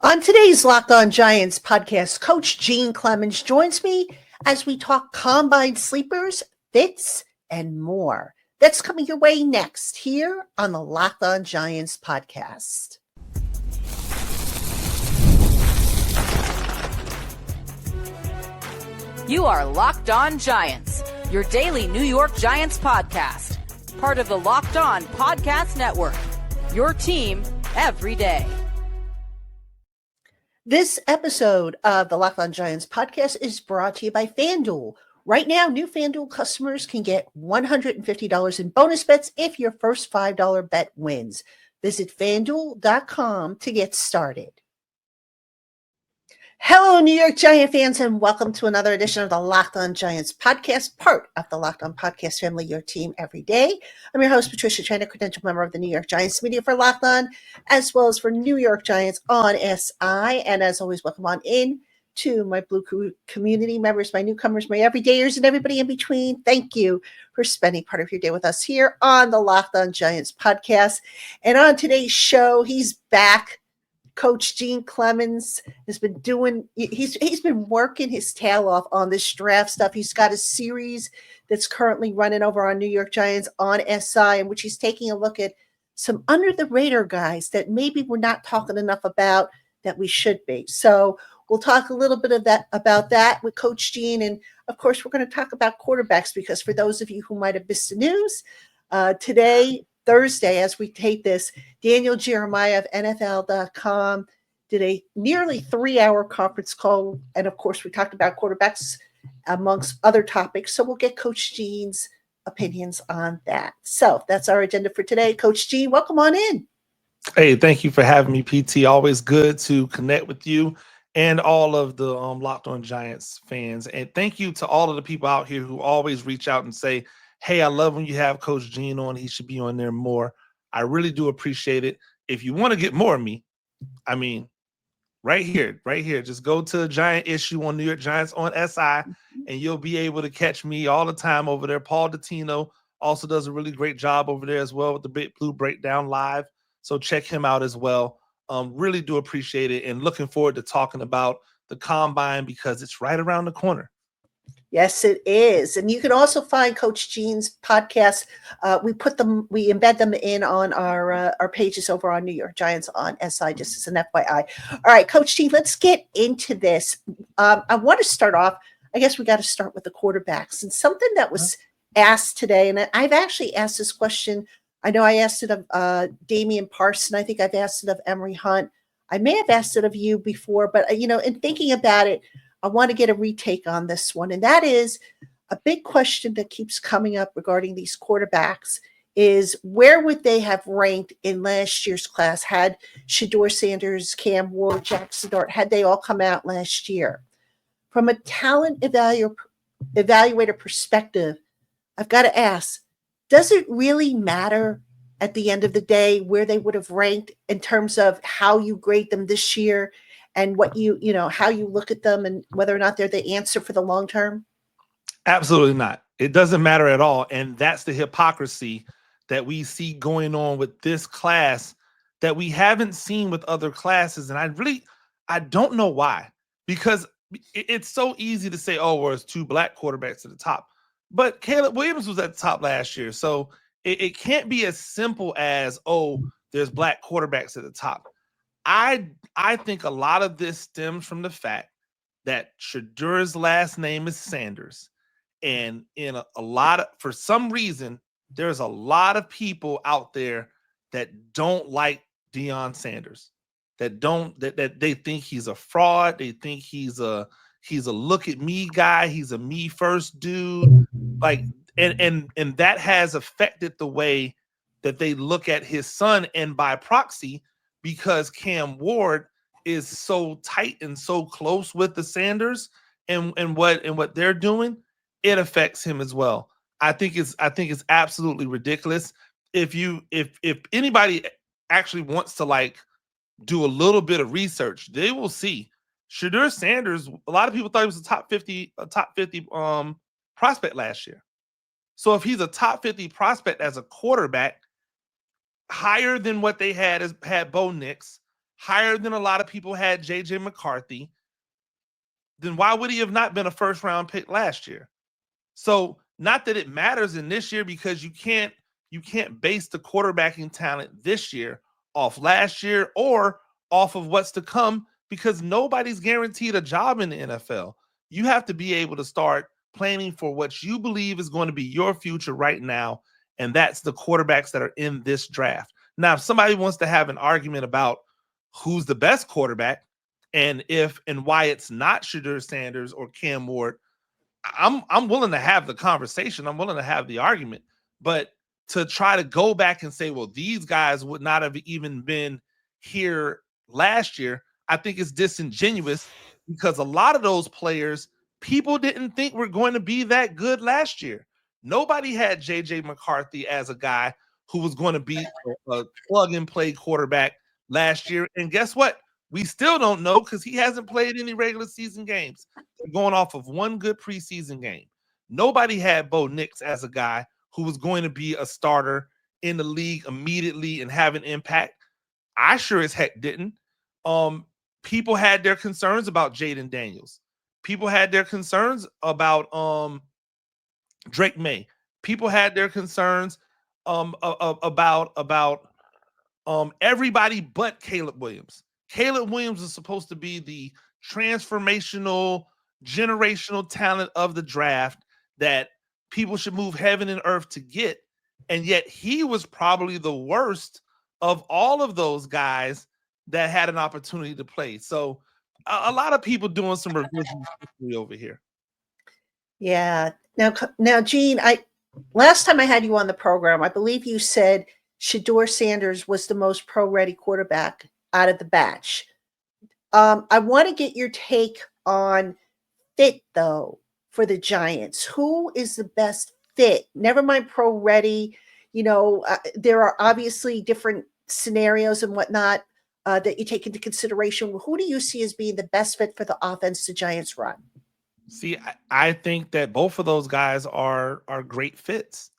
On today's Locked On Giants podcast, Coach Gene Clemons joins me as we talk combine sleepers, fits, and more. That's coming your way next here on the Locked On Giants podcast. You are Locked On Giants, your daily New York Giants podcast. Part of the Locked On Podcast Network, your team every day. This episode of the Locked On Giants podcast is brought to you by FanDuel. Right now, new FanDuel customers can get $150 in bonus bets if your first $5 bet wins. Visit FanDuel.com to get started. Hello, New York Giant fans, and welcome to another edition of the Locked On Giants podcast, part of the Locked On Podcast family, your team every day. I'm your host, Patricia China, credential member of the New York Giants media for Locked On, as well as for New York Giants on SI. And as always, welcome on in to my Blue community members, my newcomers, my everydayers, and everybody in between. Thank you for spending part of your day with us here on the Locked On Giants podcast. And on today's show, he's back. Coach Gene Clemons has been he's been working his tail off on this draft stuff. He's got a series that's currently running over on New York Giants on SI, in which he's taking a look at some under the radar guys that maybe we're not talking enough about that we should be. So we'll talk a little bit about that with Coach Gene. And of course, we're going to talk about quarterbacks, because for those of you who might have missed the news, today, Thursday, as we tape this, Daniel Jeremiah of NFL.com did a nearly 3-hour conference call. And of course, we talked about quarterbacks amongst other topics. So we'll get Coach Gene's opinions on that. So that's our agenda for today. Coach Gene, welcome on in. Hey, thank you for having me, PT. Always good to connect with you and all of the Locked On Giants fans. And thank you to all of the people out here who always reach out and say, hey, I love when you have Coach Gene on. He should be on there more. I really do appreciate it. If you want to get more of me, I mean, right here, just go to a Giant issue on New York Giants on SI, and you'll be able to catch me all the time over there. Paul Dottino also does a really great job over there as well with the Big Blue Breakdown Live. So check him out as well. Really do appreciate it, and looking forward to talking about the Combine, because it's right around the corner. Yes, it is. And you can also find Coach Gene's podcast. We embed them in on our pages over on New York Giants on SI, just as an FYI. All right, Coach Gene, let's get into this. I want to start off, I guess we got to start with the quarterbacks, and something that was asked today. And I've actually asked this question. I know I asked it of Damian Parson. I think I've asked it of Emory Hunt. I may have asked it of you before, but in thinking about it, I want to get a retake on this one. And that is a big question that keeps coming up regarding these quarterbacks is, where would they have ranked in last year's class had Shedeur Sanders, Cam Ward, Jackson Dart, had they all come out last year? From a talent evaluator perspective, I've got to ask, does it really matter at the end of the day where they would have ranked in terms of how you grade them this year? And what how you look at them and whether or not they're the answer for the long term? Absolutely not. It doesn't matter at all. And that's the hypocrisy that we see going on with this class that we haven't seen with other classes. And I don't know why, because it's so easy to say, oh, well, it's 2 black quarterbacks at the top. But Caleb Williams was at the top last year. So it can't be as simple as, oh, there's black quarterbacks at the top. I think a lot of this stems from the fact that Shedeur's last name is Sanders. And for some reason, there's a lot of people out there that don't like Deion Sanders, that they think he's a fraud. They think he's a look at me guy. He's a me first dude. And that has affected the way that they look at his son, and by proxy, because Cam Ward is so tight and so close with the Sanders and what they're doing, it affects him as well. I think it's absolutely ridiculous. If anybody actually wants to do a little bit of research, they will see Shedeur Sanders. A lot of people thought he was a top 50 prospect last year. So if he's a top 50 prospect as a quarterback, higher than what they had Bo Nix, higher than a lot of people had J.J. McCarthy, then why would he have not been a first-round pick last year? So not that it matters in this year, because you can't base the quarterbacking talent this year off last year or off of what's to come, because nobody's guaranteed a job in the NFL. You have to be able to start planning for what you believe is going to be your future right now, and that's the quarterbacks that are in this draft. Now, if somebody wants to have an argument about who's the best quarterback and why it's not Shedeur Sanders or Cam Ward, I'm willing to have the conversation. I'm willing to have the argument. But to try to go back and say, well, these guys would not have even been here last year, I think it's disingenuous, because a lot of those players, people didn't think were going to be that good last year. Nobody had J.J. McCarthy as a guy who was going to be a plug-and-play quarterback last year. And guess what? We still don't know, because he hasn't played any regular season games. They're going off of one good preseason game. Nobody had Bo Nix as a guy who was going to be a starter in the league immediately and have an impact. I sure as heck didn't. People had their concerns about Jaden Daniels. People had their concerns about Drake May. People had their concerns about everybody but Caleb Williams. Caleb Williams is supposed to be the transformational, generational talent of the draft that people should move heaven and earth to get. And yet he was probably the worst of all of those guys that had an opportunity to play. So a lot of people doing some revision over here. Yeah. Now, Gene, last time I had you on the program, I believe you said Shedeur Sanders was the most pro-ready quarterback out of the batch. I want to get your take on fit, though, for the Giants. Who is the best fit? Never mind pro-ready. There are obviously different scenarios and whatnot that you take into consideration. Who do you see as being the best fit for the offense the Giants run? See, I think that both of those guys are great fits.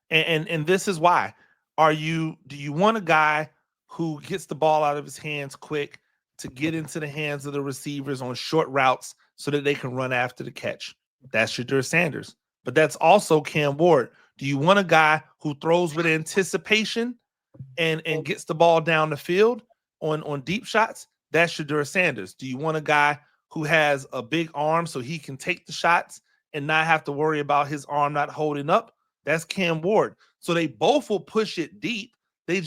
And this is why. Do you want a guy who gets the ball out of his hands quick to get into the hands of the receivers on short routes so that they can run after the catch? That's Shedeur Sanders. But that's also Cam Ward. Do you want a guy who throws with anticipation and gets the ball down the field on deep shots? That's Shedeur Sanders. Do you want a guy who has a big arm so he can take the shots and not have to worry about his arm not holding up? That's Cam Ward. So they both will push it deep. They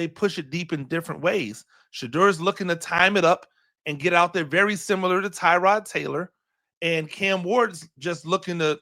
push it deep in different ways. Shedeur's looking to time it up and get out there, very similar to Tyrod Taylor. And Cam Ward's just looking to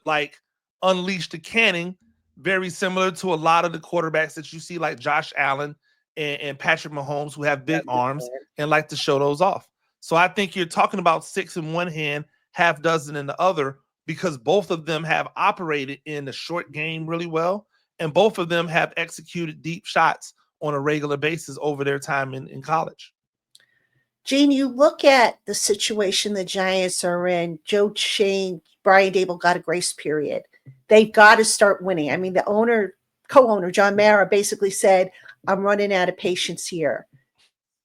unleash the cannon, very similar to a lot of the quarterbacks that you see, like Josh Allen and Patrick Mahomes, who have big arms and like to show those off. So I think you're talking about 6 in one hand, half dozen in the other, because both of them have operated in the short game really well, and both of them have executed deep shots on a regular basis over their time in college. Gene, you look at the situation the Giants are in. Joe Shane, Brian Dable got a grace period. They've got to start winning. I mean, the co-owner, John Mara, basically said, I'm running out of patience here.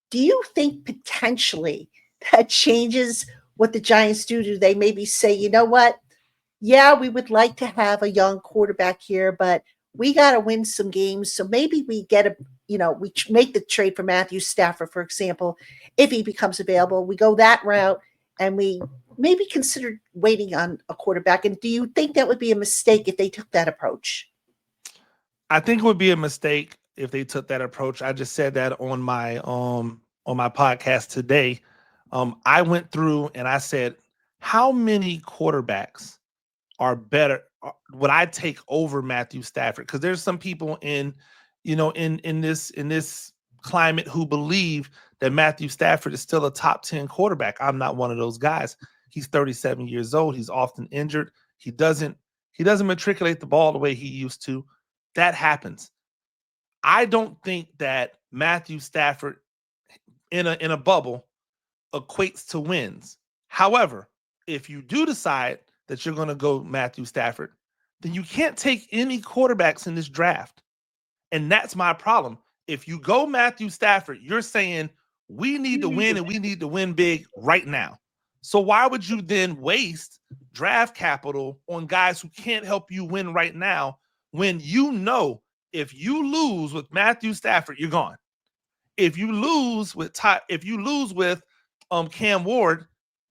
Do you think potentially that changes what the Giants do? Do they maybe say, you know what? Yeah, we would like to have a young quarterback here, but we got to win some games. So maybe we we make the trade for Matthew Stafford, for example, if he becomes available. We go that route and we maybe consider waiting on a quarterback. And do you think that would be a mistake if they took that approach? I think it would be a mistake if they took that approach. I just said that on my podcast today. I went through and I said, how many quarterbacks are better? Would I take over Matthew Stafford? Because there's some people in this climate who believe that Matthew Stafford is still a top 10 quarterback. I'm not one of those guys. He's 37 years old. He's often injured. He doesn't matriculate the ball the way he used to. That happens. I don't think that Matthew Stafford in a bubble equates to wins. However, if you do decide that you're going to go Matthew Stafford, then you can't take any quarterbacks in this draft. And that's my problem. If you go Matthew Stafford, you're saying We need to win, and we need to win big right now. So why would you then waste draft capital on guys who can't help you win right now when you know if you lose with Matthew Stafford, you're gone. If you lose with Cam Ward,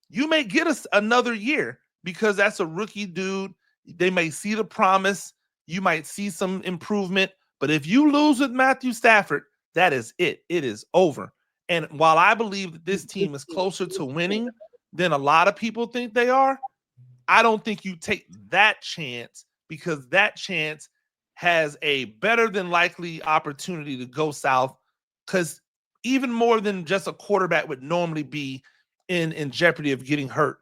you may get us another year because that's a rookie dude. They may see the promise. You might see some improvement. But if you lose with Matthew Stafford, that is it. It is over. And while I believe that this team is closer to winning than a lot of people think they are, I don't think you take that chance because that chance has a better than likely opportunity to go south, because even more than just a quarterback would normally be in jeopardy of getting hurt.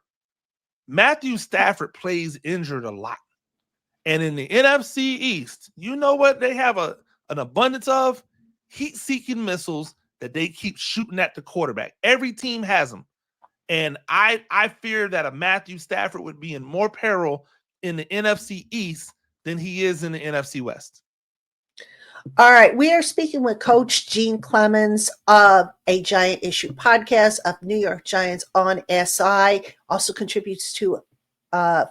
Matthew Stafford plays injured a lot. And in the NFC East, you know what they have an abundance of? Heat-seeking missiles that they keep shooting at the quarterback. Every team has them. And I fear that a Matthew Stafford would be in more peril in the NFC East than he is in the NFC West. All right. We are speaking with Coach Gene Clemons of a Giant Issue podcast of New York Giants on SI. Also contributes to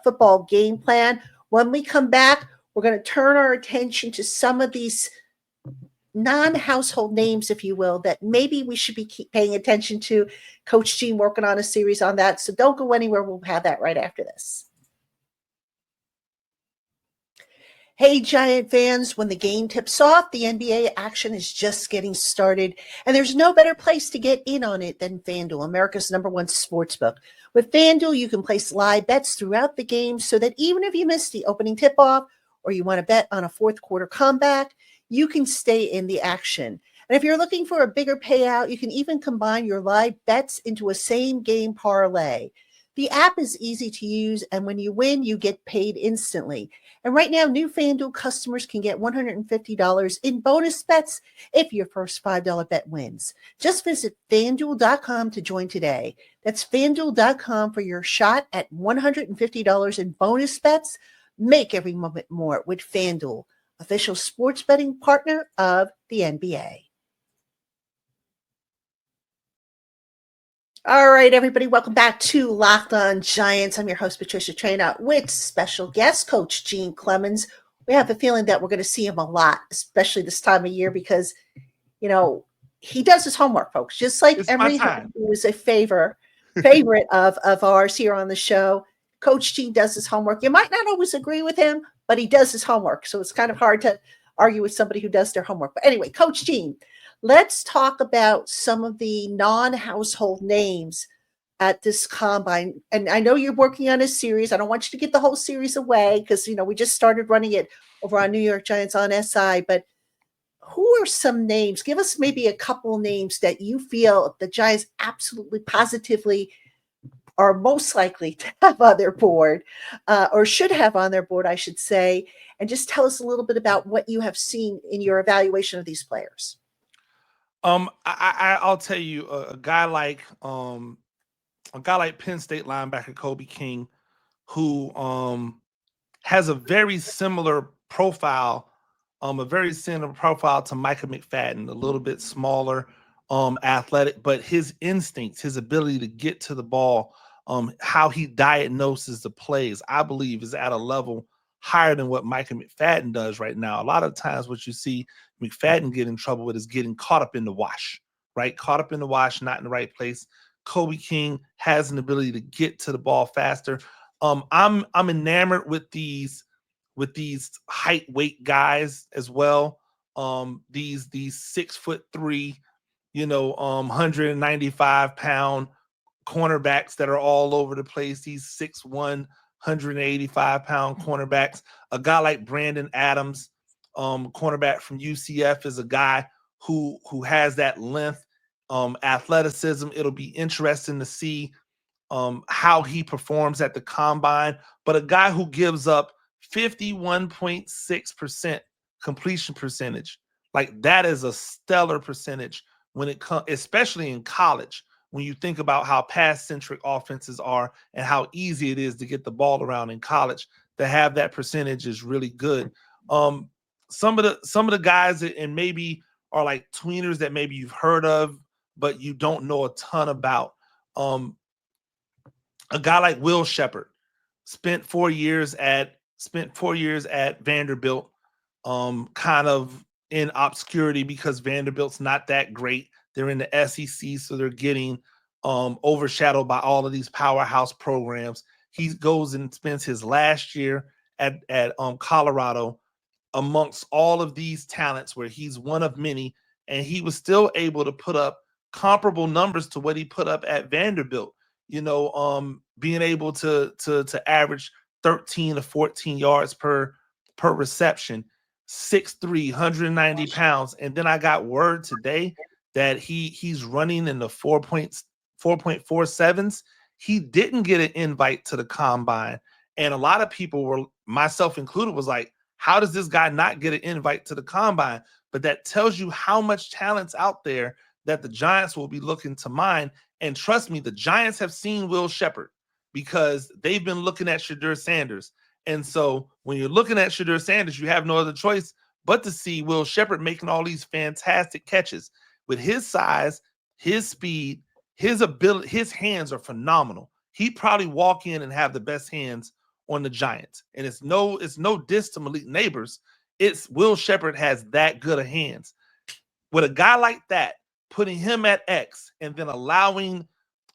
Football Game Plan. When we come back, we're going to turn our attention to some of these non-household names, if you will, that maybe we should be paying attention to. Coach Gene working on a series on that. So don't go anywhere. We'll have that right after this. Hey, Giant fans, when the game tips off, the NBA action is just getting started, and there's no better place to get in on it than FanDuel, America's #1 sportsbook. With FanDuel, you can place live bets throughout the game so that even if you miss the opening tip-off or you want to bet on a fourth quarter comeback, you can stay in the action. And if you're looking for a bigger payout, you can even combine your live bets into a same-game parlay. The app is easy to use, and when you win, you get paid instantly. And right now, new FanDuel customers can get $150 in bonus bets if your first $5 bet wins. Just visit FanDuel.com to join today. That's FanDuel.com for your shot at $150 in bonus bets. Make every moment more with FanDuel, official sports betting partner of the NBA. All right, everybody, welcome back to Locked On Giants. I'm your host, Patricia Traina, with special guest coach Gene Clemons. We have a feeling that we're going to see him a lot, especially this time of year, because, you know, he does his homework, folks. Just like Emery, who is a favorite of ours here on the show. Coach Gene does his homework. You might not always agree with him, but he does his homework. So it's kind of hard to argue with somebody who does their homework. But anyway, Coach Gene, let's talk about some of the non-household names at this combine. And I know you're working on a series. I don't want you to get the whole series away because, you know, we just started running it over on New York Giants on SI. But who are some names? Give us maybe a couple names that you feel the Giants absolutely positively are most likely to have on their board, or should have on their board, I should say. And just tell us a little bit about what you have seen in your evaluation of these players. I'll tell you a guy like Penn State linebacker Kobe King, who has a very similar profile, to Micah McFadden, a little bit smaller, athletic, but his instincts, his ability to get to the ball, how he diagnoses the plays, I believe is at a level higher than what Micah McFadden does right now. A lot of times what you see McFadden get in trouble with is getting caught up in the wash, right? Caught up in the wash, not in the right place. Kobe King has an ability to get to the ball faster. I'm enamored with these height weight guys as well. These 6'3", 195-pound cornerbacks that are all over the place. These 6'1", 185-pound cornerbacks. A guy like Brandon Adams, cornerback from UCF, is a guy who has that length, athleticism. It'll be interesting to see how he performs at the combine. But a guy who gives up 51.6% completion percentage, like that is a stellar percentage when it comes, especially in college, when you think about how pass-centric offenses are and how easy it is to get the ball around in college. To have that percentage is really good. Some of the guys that, and maybe are like tweeners that maybe you've heard of, but you don't know a ton about. A guy like Will Shepherd spent 4 years at Vanderbilt, kind of in obscurity because Vanderbilt's not that great. They're in the SEC, so they're getting overshadowed by all of these powerhouse programs. He goes and spends his last year at Colorado amongst all of these talents where he's one of many, and he was still able to put up comparable numbers to what he put up at Vanderbilt. Being able to average 13 to 14 yards per reception, 6'3", 190 pounds. And then I got word today that he's running in the 4.47s. He didn't get an invite to the combine. And a lot of people were, myself included, was like, how does this guy not get an invite to the combine? But that tells you how much talent's out there that the Giants will be looking to mine. And trust me, the Giants have seen Will Shepherd because they've been looking at Shedeur Sanders. And so when you're looking at Shedeur Sanders, you have no other choice but to see Will Shepherd making all these fantastic catches. With his size, his speed, his ability, his hands are phenomenal. He'd probably walk in and have the best hands on the Giants. And it's no diss to Malik Neighbors. It's Will Shepherd has that good of hands. With a guy like that, putting him at X and then allowing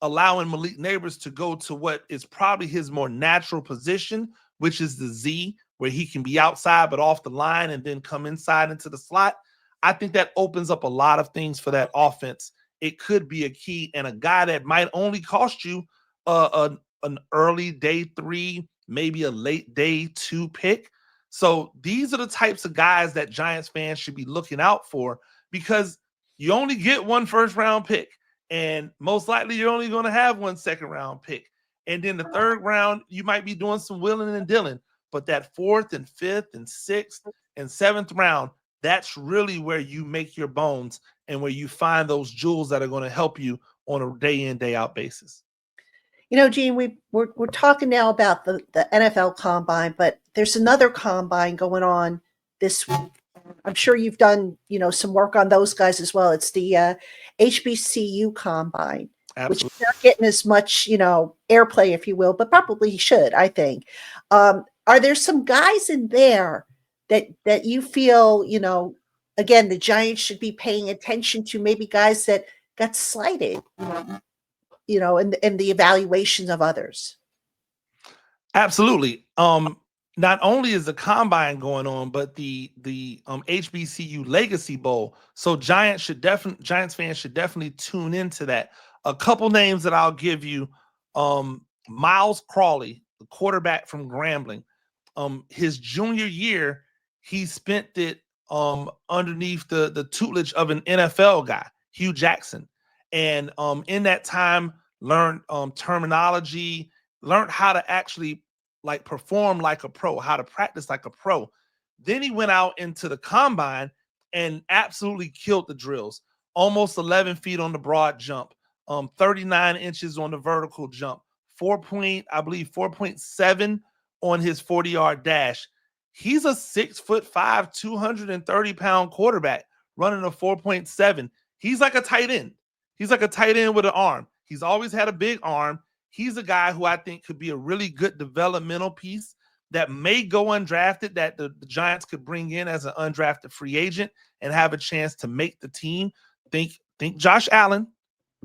Malik Neighbors to go to what is probably his more natural position, which is the Z, where he can be outside but off the line and then come inside into the slot. I think that opens up a lot of things for that offense. It could be a key, and a guy that might only cost you an early day 3, maybe a late day 2 pick. So these are the types of guys that Giants fans should be looking out for, because you only get one first round pick, and most likely you're only going to have one second round pick. And then the third round, you might be doing some willing and dealing. But that 4th and 5th and 6th and 7th round, that's really where you make your bones and where you find those jewels that are going to help you on a day in, day out basis. Gene, we're talking now about the NFL combine, but there's another combine going on this week. I'm sure you've done, some work on those guys as well. It's the HBCU combine, Absolutely. Which is not getting as much, airplay, if you will, but probably should, I think. Are there some guys in there that you feel, again, the Giants should be paying attention to, maybe guys that got slighted, in the evaluations of others? Absolutely. Not only is the combine going on, but the HBCU Legacy Bowl. So Giants fans should definitely tune into that. A couple names that I'll give you: Miles Crawley, the quarterback from Grambling. His junior year, he spent it underneath the tutelage of an NFL guy, Hugh Jackson, and in that time learned terminology, learned how to actually perform like a pro, how to practice like a pro. Then he went out into the combine and absolutely killed the drills. Almost 11 feet on the broad jump, 39 inches on the vertical jump, 4.7 on his 40-yard dash. He's a 6'5", 230-pound quarterback running a 4.7. He's like a tight end. He's like a tight end with an arm. He's always had a big arm. He's a guy who I think could be a really good developmental piece that may go undrafted, that the Giants could bring in as an undrafted free agent and have a chance to make the team. Think Josh Allen,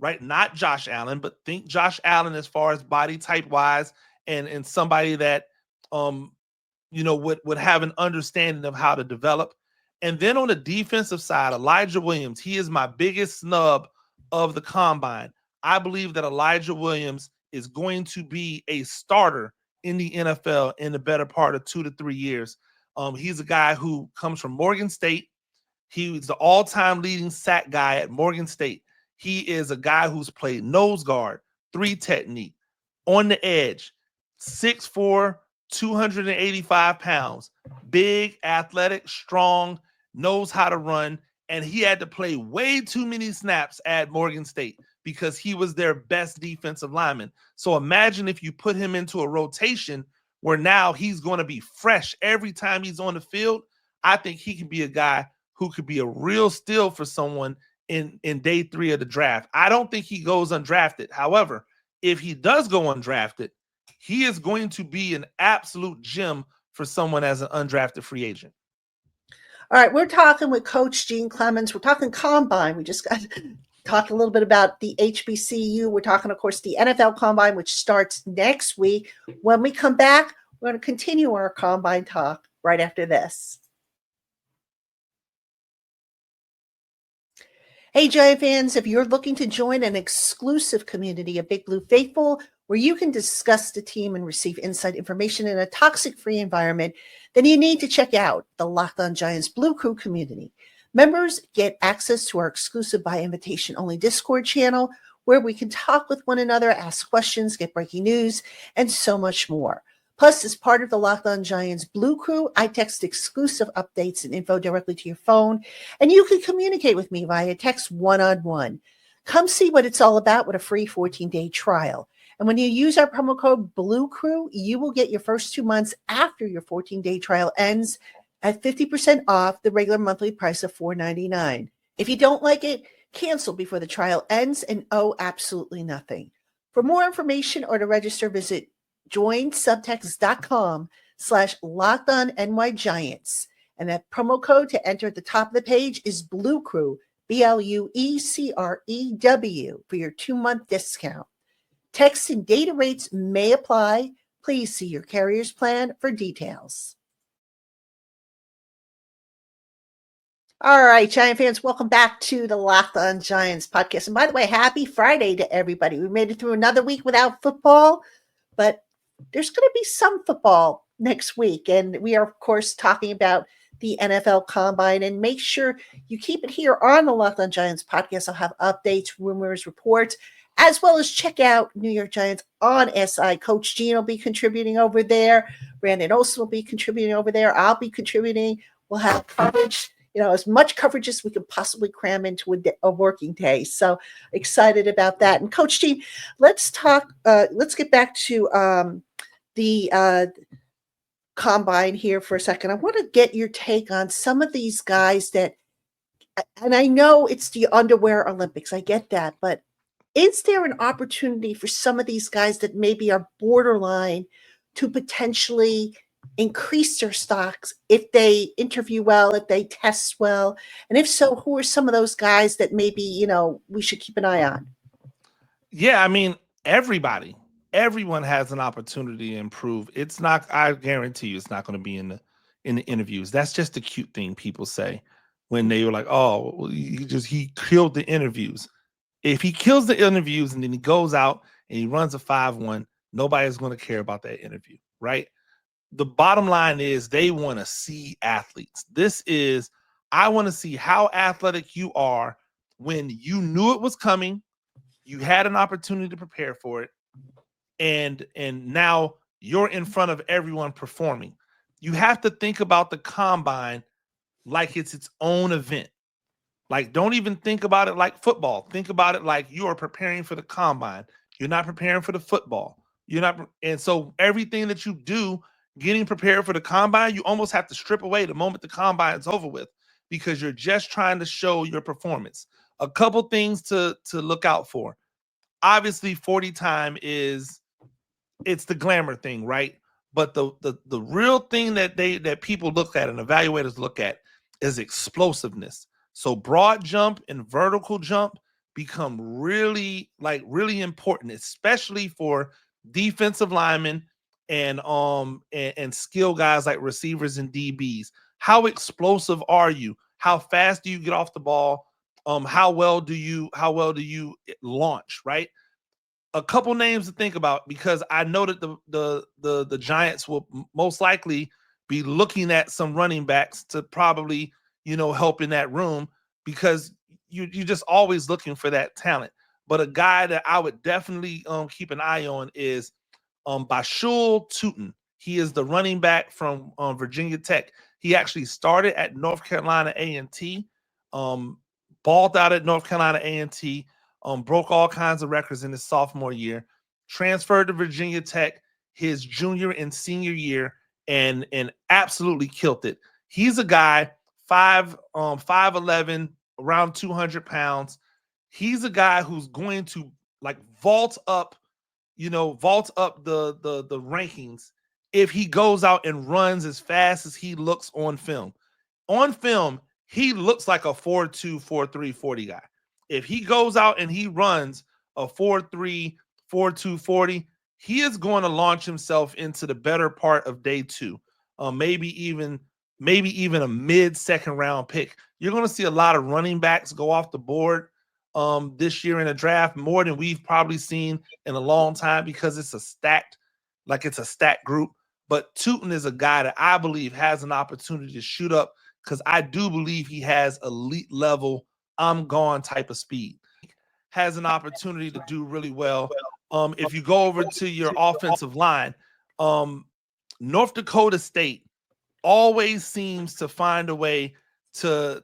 right? Not Josh Allen, but think Josh Allen as far as body type wise, and somebody that would have an understanding of how to develop. And then on the defensive side, Elijah Williams, he is my biggest snub of the combine. I believe that Elijah Williams is going to be a starter in the NFL in the better part of 2 to 3 years. He's a guy who comes from Morgan State. He was the all-time leading sack guy at Morgan State. He is a guy who's played nose guard, 3 technique, on the edge, 6'4", 285 pounds, big, athletic, strong, knows how to run, and he had to play way too many snaps at Morgan State because he was their best defensive lineman. So imagine if you put him into a rotation where now he's going to be fresh every time he's on the field. I think he can be a guy who could be a real steal for someone in day 3 of the draft. I don't think he goes undrafted. However, if he does go undrafted, he is going to be an absolute gem for someone as an undrafted free agent. All right, we're talking with Coach Gene Clemons. We're talking combine. We just got talked a little bit about the HBCU. We're talking, of course, the NFL combine, which starts next week. When we come back, we're going to continue our combine talk right after this. Hey, Giant fans, if you're looking to join an exclusive community of Big Blue Faithful, where you can discuss the team and receive inside information in a toxic-free environment, then you need to check out the Locked On Giants Blue Crew community. Members get access to our exclusive by invitation only Discord channel, where we can talk with one another, ask questions, get breaking news, and so much more. Plus, as part of the Locked On Giants Blue Crew, I text exclusive updates and info directly to your phone, and you can communicate with me via text one-on-one. Come see what it's all about with a free 14-day trial. And when you use our promo code BLUECREW, you will get your first 2 months after your 14-day trial ends at 50% off the regular monthly price of $4.99. If you don't like it, cancel before the trial ends and owe absolutely nothing. For more information or to register, visit joinsubtext.com/LockedOnNYGiants. And that promo code to enter at the top of the page is BLUECREW, BLUECREW, for your 2-month discount. Text and data rates may apply. Please see your carrier's plan for details. All right, Giant fans, welcome back to the Locked On Giants podcast. And by the way, happy Friday to everybody. We made it through another week without football, but there's going to be some football next week. And we are, of course, talking about the NFL Combine. And make sure you keep it here on the Locked On Giants podcast. I'll have updates, rumors, reports, as well as check out New York Giants on SI. Coach Gene will be contributing over there. Brandon Olsen will be contributing over there. I'll be contributing. We'll have coverage, as much coverage as we can possibly cram into a working day. So excited about that. And Coach Gene, let's get back to the combine here for a second. I want to get your take on some of these guys and I know it's the underwear Olympics. I get that, but is there an opportunity for some of these guys that maybe are borderline to potentially increase their stocks if they interview well, if they test well? And if so, who are some of those guys that maybe, we should keep an eye on? Yeah, I mean, everyone has an opportunity to improve. It's not, I guarantee you, it's not going to be in the interviews. That's just the cute thing people say when they were like, oh, well, he killed the interviews. If he kills the interviews and then he goes out and he runs a 5-1, nobody's going to care about that interview, right? The bottom line is they want to see athletes. I want to see how athletic you are when you knew it was coming, you had an opportunity to prepare for it, and now you're in front of everyone performing. You have to think about the combine like it's its own event. Like, don't even think about it like football. Think about it like you are preparing for the combine. You're not preparing for the football. And so everything that you do getting prepared for the combine, you almost have to strip away the moment the combine is over with, because you're just trying to show your performance. A couple things to look out for. Obviously, 40 time it's the glamour thing, right? But the real thing that people look at and evaluators look at is explosiveness. So broad jump and vertical jump become really important, especially for defensive linemen and skill guys like receivers and DBs. How explosive are you? How fast do you get off the ball? How well do you launch, right? A couple names to think about, because I know that the Giants will most likely be looking at some running backs to probably help in that room, because you're just always looking for that talent. But a guy that I would definitely keep an eye on is Bashul Tutin. He is the running back from Virginia Tech. He actually started at North Carolina A&T, balled out at North Carolina A&T, broke all kinds of records in his sophomore year, transferred to Virginia Tech his junior and senior year, and absolutely killed it. He's a guy 5'11", around 200 pounds. He's a guy who's going to like vault up the rankings if he goes out and runs as fast as he looks on film. On film, he looks like a 4.2, 4.3, 40 guy. If he goes out and he runs a 4.3, 4.2, 40, he is going to launch himself into the better part of day two. Maybe even a mid-second round pick. You're going to see a lot of running backs go off the board this year in the draft, more than we've probably seen in a long time, because it's a stacked group. But Tootin is a guy that I believe has an opportunity to shoot up, because I do believe he has elite level, I'm gone type of speed. Has an opportunity to do really well. If you go over to your offensive line, North Dakota State always seems to find a way to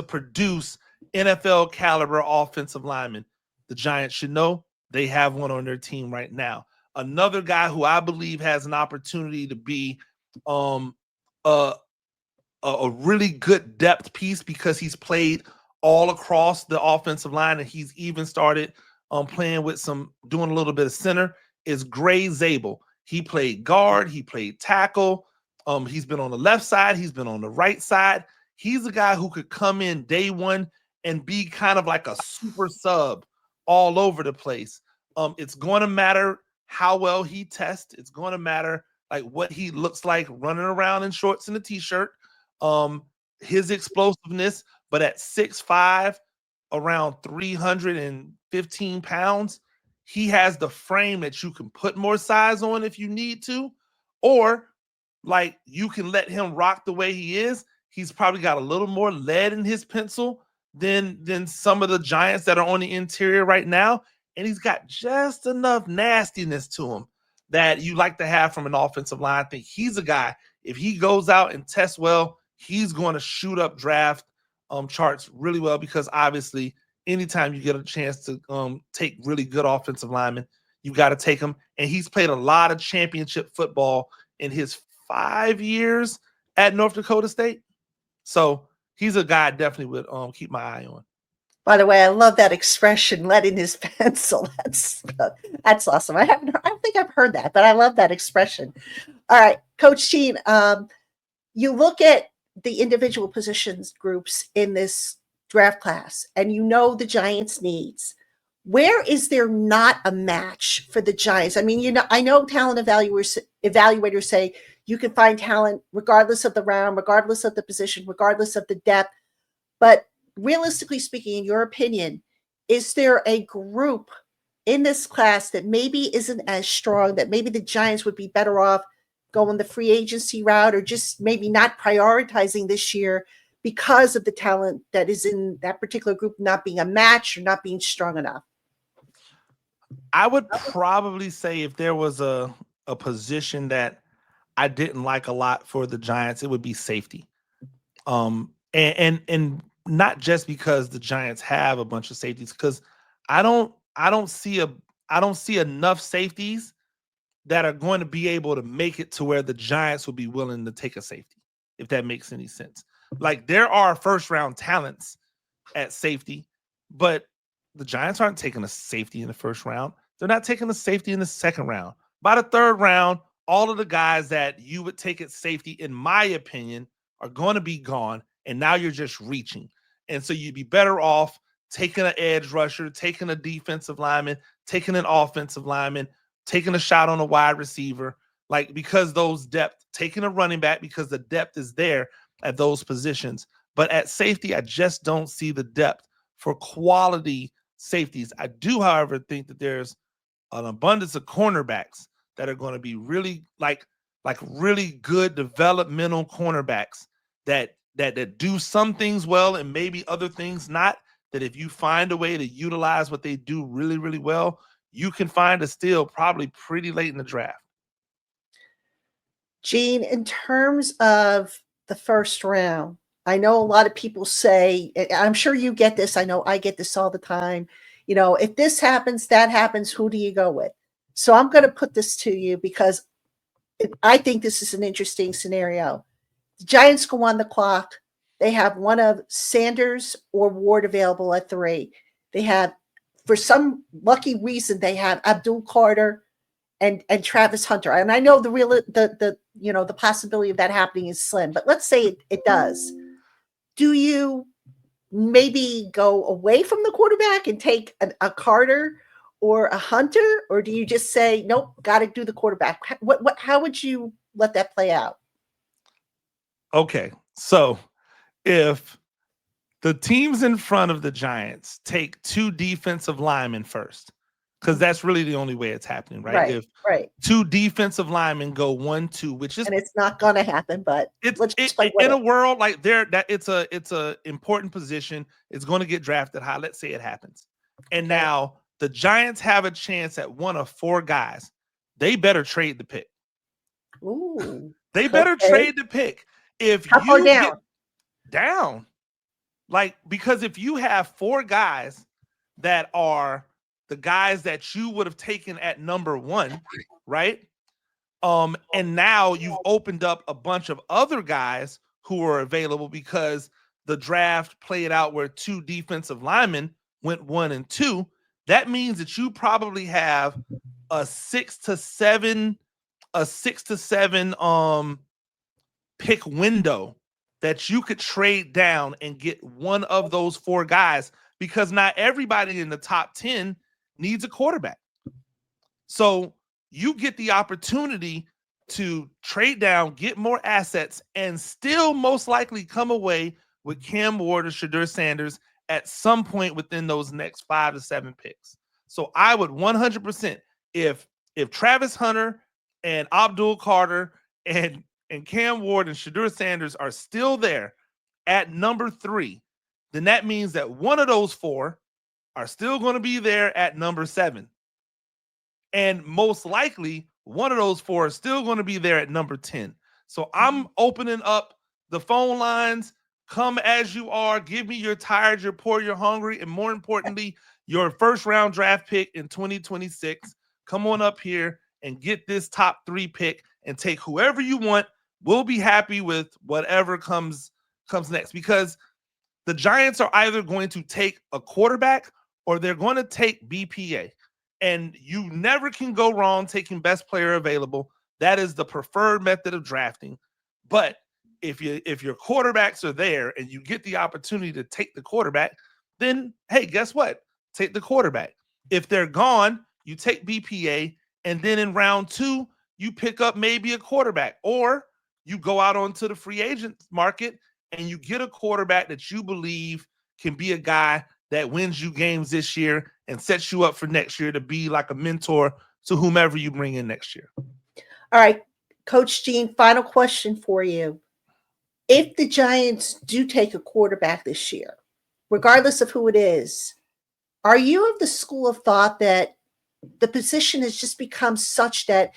produce NFL caliber offensive linemen. The Giants should know they have one on their team right now. Another guy who I believe has an opportunity to be a really good depth piece, because he's played all across the offensive line and he's even started doing a little bit of center, is Gray Zabel. He played guard, he played tackle. He's been on the left side, he's been on the right side. He's a guy who could come in day one and be kind of like a super sub all over the place. It's going to matter how well he tests. It's going to matter like what he looks like running around in shorts and a t-shirt. His explosiveness, but at 6'5", around 315 pounds, he has the frame that you can put more size on if you need to, or like you can let him rock the way he is. He's probably got a little more lead in his pencil than some of the Giants that are on the interior right now. And he's got just enough nastiness to him that you like to have from an offensive line. I think he's a guy, if he goes out and tests well, he's going to shoot up draft charts really well, because obviously anytime you get a chance to take really good offensive linemen, you got to take them. And he's played a lot of championship football in his 5 years at North Dakota State. So he's a guy I definitely would keep my eye on. By the way, I love that expression, lead in his pencil. That's awesome. I don't think I've heard that, but I love that expression. All right, Coach Gene, you look at the individual positions groups in this draft class, and you know the Giants' needs. Where is there not a match for the Giants? I mean, I know talent evaluators say you can find talent regardless of the round, regardless of the position, regardless of the depth. But realistically speaking, in your opinion, is there a group in this class that maybe isn't as strong, that maybe the Giants would be better off going the free agency route, or just maybe not prioritizing this year because of the talent that is in that particular group not being a match or not being strong enough? I would probably say if there was a position that I didn't like a lot for the Giants, it would be safety. And not just because the Giants have a bunch of safeties, because I don't see enough safeties that are going to be able to make it to where the Giants will be willing to take a safety, if that makes any sense. Like, there are first round talents at safety, but the Giants aren't taking a safety in the first round. They're not taking a safety in the second round. By the third round, all of the guys that you would take at safety, in my opinion, are going to be gone, and now you're just reaching. And so you'd be better off taking an edge rusher, taking a defensive lineman, taking an offensive lineman, taking a shot on a wide receiver, like, because those depth, taking a running back, because the depth is there at those positions. But at safety, I just don't see the depth for quality safeties. I do, however, think that there's an abundance of cornerbacks that are going to be really like really good developmental cornerbacks that do some things well and maybe other things not, that if you find a way to utilize what they do really, really well, you can find a steal probably pretty late in the draft. Gene, in terms of the first round, I know a lot of people say, I'm sure you get this, I know I get this all the time, if this happens, that happens, who do you go with? So I'm going to put this to you because I think this is an interesting scenario. The Giants go on the clock. they have one of Sanders or Ward available at 3. They have, for some lucky reason, they have Abdul Carter and Travis Hunter. And I know the possibility of that happening is slim, but let's say it does. Do you maybe go away from the quarterback and take a Carter or a Hunter, or do you just say nope, got to do the quarterback? How would you let that play out? Okay, so if the teams in front of the Giants take 2 defensive linemen first, because that's really the only way it's happening, right? If Right. 2 defensive linemen go 1-2, which is, And it's not going to happen, but let's just play with in it. a world like it's a important position. It's going to get drafted high. Let's say it happens, and Okay. now the Giants have a chance at one of 4 guys. They better trade the pick. Ooh. They better trade the pick. If How far you down? get down, like, because if you have 4 guys that are the guys that you would have taken at number 1, right? And now you've opened up a bunch of other guys who are available because the draft played out where 2 defensive linemen went 1 and 2. That means that you probably have a 6 to 7 pick window that you could trade down and get one of those 4 guys, because not everybody in the top 10 needs a quarterback. So you get the opportunity to trade down, get more assets, and still most likely come away with Cam Ward or Shedeur Sanders at some point within those next 5 to 7 picks. So I would 100%, if Travis Hunter and Abdul Carter and Cam Ward and Shedeur Sanders are still there at number 3, then that means that one of those 4 are still going to be there at number 7. And most likely, one of those 4 is still going to be there at number 10. So I'm opening up the phone lines. Come as you are. Give me your tired, your poor, your hungry, and more importantly, your first-round draft pick in 2026. Come on up here and get this top 3 pick and take whoever you want. We'll be happy with whatever comes next, because the Giants are either going to take a quarterback or they're going to take BPA. And you never can go wrong taking best player available. That is the preferred method of drafting. But if your quarterbacks are there and you get the opportunity to take the quarterback, then hey, guess what? Take the quarterback. If they're gone, you take BPA, and then in round 2, you pick up maybe a quarterback, or you go out onto the free agent market and you get a quarterback that you believe can be a guy that wins you games this year and sets you up for next year to be like a mentor to whomever you bring in next year. All right, Coach Gene, final question for you. If the Giants do take a quarterback this year, regardless of who it is, are you of the school of thought that the position has just become such that,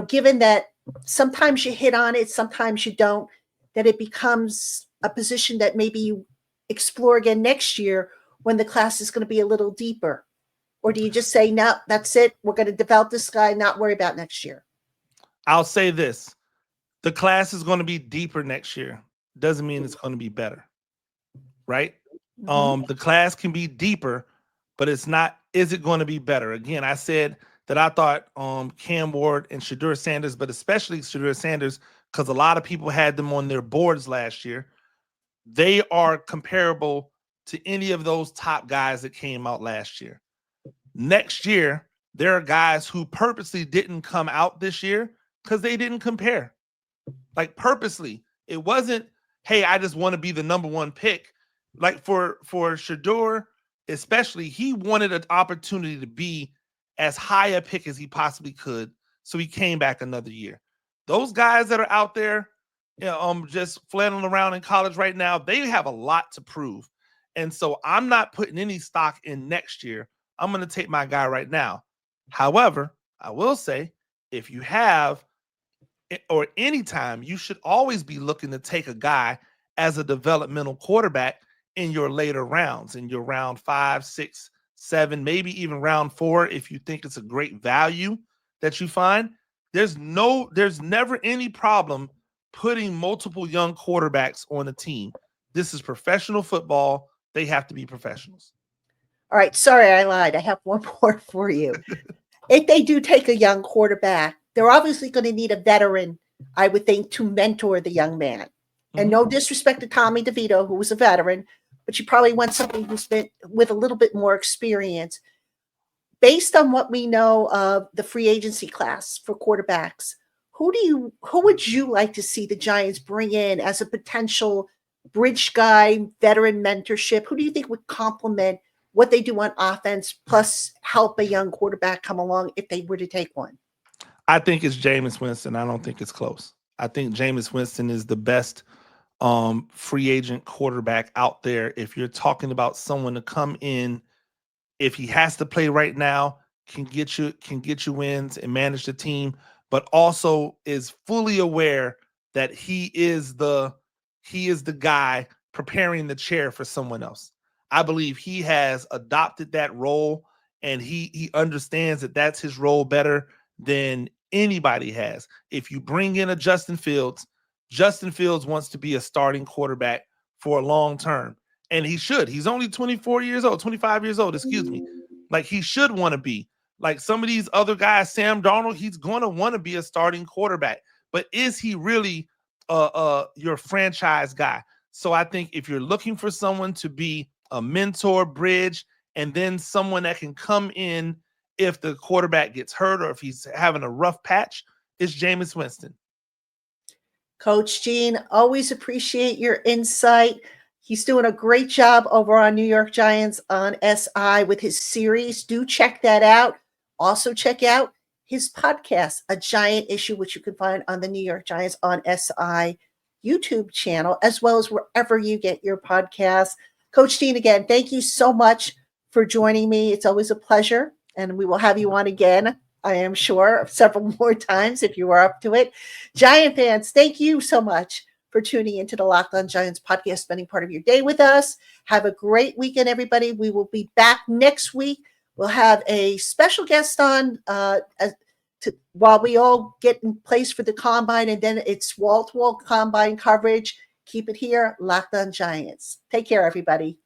given that sometimes you hit on it, sometimes you don't, that it becomes a position that maybe you explore again next year when the class is going to be a little deeper? Or do you just say, no, that's it, we're going to develop this guy, not worry about next year? I'll say this. The class is going to be deeper next year. Doesn't mean it's going to be better, right? Mhm. The class can be deeper, but it's not, is it going to be better? Again, I said that I thought Cam Ward and Shedeur Sanders, but especially Shedeur Sanders, because a lot of people had them on their boards last year, they are comparable to any of those top guys that came out last year. Next year, there are guys who purposely didn't come out this year because they didn't compare. Like, purposely. It wasn't, hey, I just want to be the number 1 pick. Like for Shedeur, especially, he wanted an opportunity to be as high a pick as he possibly could. So he came back another year. Those guys that are out there, just flailing around in college right now, they have a lot to prove. And so I'm not putting any stock in next year. I'm going to take my guy right now. However, I will say, if you have, or anytime, you should always be looking to take a guy as a developmental quarterback in your later rounds, in your round 5, 6, 7, maybe even round 4, if you think it's a great value that you find. There's never any problem putting multiple young quarterbacks on a team. This is professional football. They have to be professionals. All right. Sorry, I lied. I have one more for you. If they do take a young quarterback, they're obviously going to need a veteran, I would think, to mentor the young man. And no disrespect to Tommy DeVito, who was a veteran, but you probably want somebody who's been with a little bit more experience. Based on what we know of the free agency class for quarterbacks, who would you like to see the Giants bring in as a potential bridge guy, veteran mentorship? Who do you think would complement what they do on offense, plus help a young quarterback come along if they were to take one? I think it's Jameis Winston. I don't think it's close. I think Jameis Winston is the best free agent quarterback out there. If you're talking about someone to come in, if he has to play right now, can get you wins and manage the team, but also is fully aware that he is the guy preparing the chair for someone else. I believe he has adopted that role, and he understands that that's his role better than anybody has. If you bring in a Justin Fields wants to be a starting quarterback for a long term. And he should. He's only 24 years old, 25 years old, excuse me. Like, he should want to be. Like some of these other guys, Sam Darnold, he's going to want to be a starting quarterback. But is he really your franchise guy? So I think if you're looking for someone to be a mentor, bridge, and then someone that can come in if the quarterback gets hurt or if he's having a rough patch, it's Jameis Winston. Coach Gene, always appreciate your insight. He's doing a great job over on New York Giants on SI with his series. Do check that out. Also check out his podcast, A Giant Issue, which you can find on the New York Giants on SI YouTube channel, as well as wherever you get your podcasts. Coach Gene, again, thank you so much for joining me. It's always a pleasure, and we will have you on again, I am sure, several more times if you are up to it. Giant fans, thank you so much for tuning into the Locked On Giants podcast, spending part of your day with us. Have a great weekend, everybody. We will be back next week. We'll have a special guest on while we all get in place for the Combine, and then it's wall-to-wall Combine coverage. Keep it here, Locked On Giants. Take care, everybody.